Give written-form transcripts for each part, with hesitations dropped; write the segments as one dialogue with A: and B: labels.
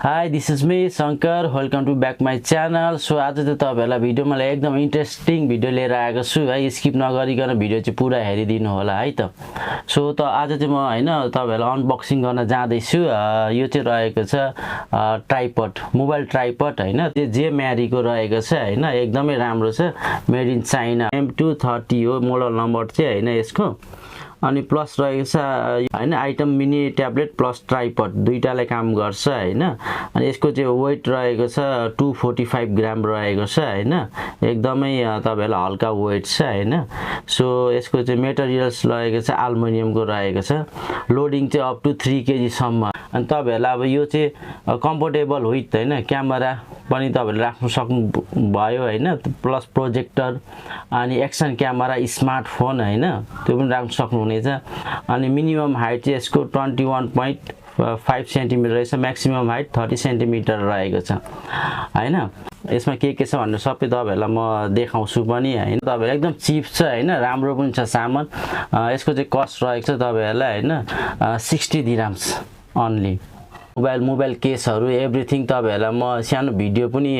A: Hi, this is me Shankar. Welcome to back my channel. So आज चाहिँ तपाईहरुलाई भिडियोमा एकदम इन्ट्रेस्टिङ भिडियो लिएर आएको छु है, स्किप नगरिकन भिडियो चाहिँ पुरा हेरिदिनु होला है त। सो त आज चाहिँ म हैन तपाईहरुलाई अनबक्सिङ गर्न जाँदै छु। यो चाहिँ रहेको छ ट्राइपड, मोबाइल ट्राइपड हैन, त्यो जे म्यारीको रहेको छ हैन, एकदमै राम्रो छ, मेड इन चाइना, M230 हो मोडल नम्बर चाहिँ हैन यसको। अनि प्लस रहेको छ हैन item mini tablet plus tripod दुईटाले काम गर्छ हैन। अनि यसको चाहिँ वेट रहेको छ 245 ग्राम रहेको छ हैन, एकदमै तपाईहरुलाई हल्का वेट छ हैन। सो यसको चाहिँ मेटेरियल्स रहेको छ एल्युमिनियमको रहेको छ, लोडिङ चाहिँ अप टु 3 केजी सम्म। अनि तपाईहरुलाई अब यो चाहिँ कम्फर्टेबल विथ हैन, क्यामेरा पनि तपाईहरुले राख्न सक्नु भयो हैन, प्लस प्रोजेक्टर अनि एक्सन क्यामेरा, स्मार्टफोन हैन, त्यो पनि राख्न सक्नुहुनेछ। अनि मिनिमम हाइट चाहिँ यसको 21.5 सेन्टिमिटर रहेछ, म्याक्सिमम हाइट 30 सेन्टिमिटर रहेको छ हैन। यसमा के छ भन्ने सबै तपाईहरुलाई म देखाउँछु पनि हैन। तपाईहरुलाई एकदम चिप छ हैन, राम्रो पनि छ सामान। यसको चाहिँ कस्ट रहेको छ तपाईहरुलाई हैन 60 दिरहम्स ओन्ली। मोबाइल केसहरु एभ्रिथिङ तपाईहरुलाई म सानो भिडियो पनि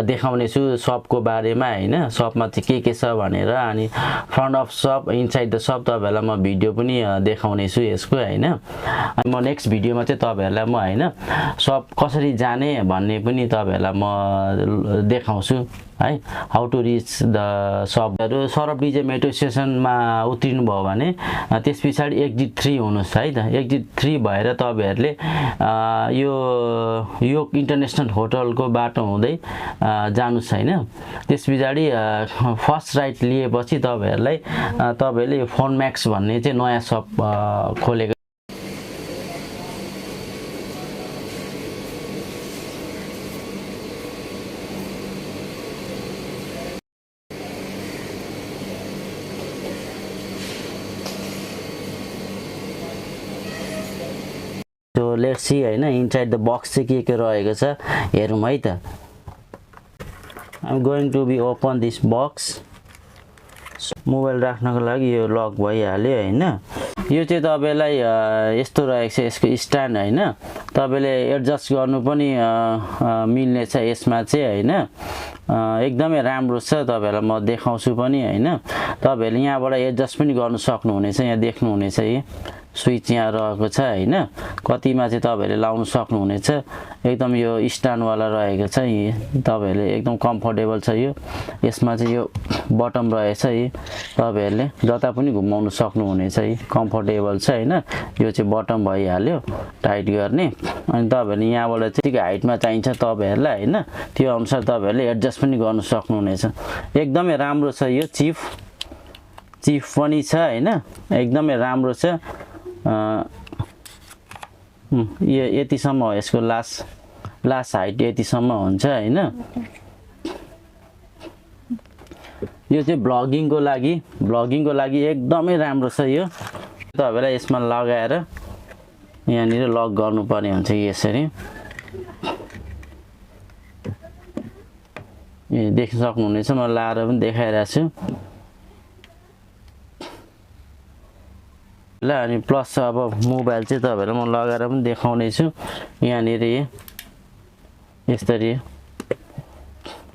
A: देखाउने छु शपको बारेमा हैन, शपमा चाहिँ के छ भनेर। अनि फ्रन्ट अफ शप, इनसाइड द शप तपाईहरुलाई म भिडियो पनि देखाउने छु यसको हैन। अनि म नेक्स्ट भिडियोमा चाहिँ तपाईहरुलाई म हैन शप कसरी जाने भन्ने पनि तपाईहरुलाई म देखाउँछु है, हाउ टु रिच द शपहरु। सरब डीजे मेट्रो स्टेसनमा उत्रिनु भयो भने त्यसपछि एक्जिट 3 हुनुस् है त। एक्जिट 3 भएर तपाईहरुले यो इन्टरनेशनल होटलको बाटो हुँदै जानुस् हैन। त्यसपछि फर्स्ट राइट लिएपछि तपाईहरुले यो फोन म्याक्स भन्ने चाहिँ नयाँ शप खोलेको। So let's see हैन इनसाइड द बक्स चाहिँ के रहेको छ हेरौँ है त। I'm going to be open this box। Mobile राख्नको लागि यो लक भइहाल्यो हैन। यो चाहिँ तपाईलाई यस्तो रहेको छ यसको स्ट्यान्ड हैन, तपाईले एडजस्ट गर्नु पनि मिल्ने छ यसमा चाहिँ हैन, एकदमै राम्रो छ। तपाईहरुलाई म देखाउँछु पनि हैन, तपाईहरुले यहाँबाट एडजस्ट पनि गर्न सक्नुहुनेछ। यहाँ देख्नुहुनेछ यो स्विच यहाँ रहेको छ हैन, कतिमा चाहिँ तपाईहरुले लाउन सक्नुहुनेछ। एकदम यो स्ट्यान्ड वाला रहेको छ, तपाईहरुले एकदम कम्फर्टेबल छ यो। यसमा चाहिँ यो बटम रहेछ, यो तपाईहरुले जता पनि घुमाउन सक्नुहुनेछ, कम्फर्टेबल छ हैन। यो चाहिँ बटम भइहाल्यो टाइट गर्ने। अनि तपाईहरुले यहाँबाट चाहिँ हाइटमा चाहिन्छ तपाईहरुलाई हैन, त्यो अनुसार तपाईहरुले एडजस्ट पनि गर्न सक्नुहुनेछ। एकदमै राम्रो छ यो, चिप पनि छ हैन, एकदमै राम्रो छ। यो यतिसम्म हो यसको लास्ट हाइट, यतिसम्म हुन्छ हैन। यो चाहिँ ब्लगिङको लागि एकदमै राम्रो छ यो। तपाईहरुलाई यसमा लगाएर यहाँनिर लक गर्नुपर्ने हुन्छ यसरी। ए देख्न सक्नुहुनेछ, म लाएर पनि देखाइरहेको छु ल। अनि प्लस अब मोबाइल चाहिँ तपाईहरुलाई म लगाएर पनि देखाउने छु। यहाँनिर यसरी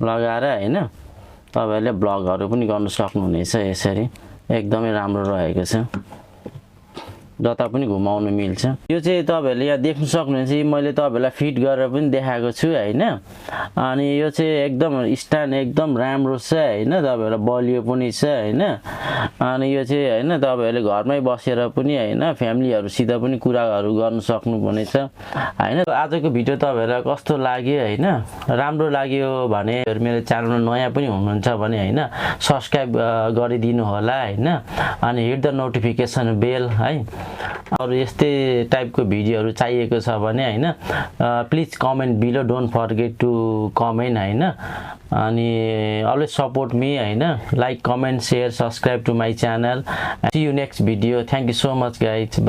A: लगाएर हैन तपाईहरुले ब्लगहरु पनि गर्न सक्नुहुनेछ यसरी, एकदमै राम्रो रहेको छ, जता पनि घुमाउन मिल्छ। यो चाहिँ तपाईहरुले यहाँ देख्न सक्नुहुन्छ, मैले तपाईहरुलाई फिट गरेर पनि देखाएको छु हैन। अनि यो चाहिँ एकदम स्ट्यान्ड एकदम राम्रो छ हैन, तपाईहरुलाई बलियो पनि छ हैन। अनि यो चाहिँ हैन तपाईहरुले घरमै बसेर पनि हैन फ्यामिलीहरुसित पनि कुराहरु गर्न सक्नुहुनेछ हैन। आजको भिडियो तपाईहरुलाई कस्तो लाग्यो हैन, राम्रो लाग्यो भने मेरो च्यानलमा नयाँ पनि हुनुहुन्छ भने हैन सब्स्क्राइब गरिदिनु होला हैन। अनि हिट द नोटिफिकेसन बेल है। अरु यस्तै टाइपको भिडियोहरु चाहिएको छ भने हैन please comment below, don't forget to comment हैन। अनि अलवेज सपोर्ट मी हैन, like, comment, share, subscribe to my channel. See you next video. Thank you so much guys.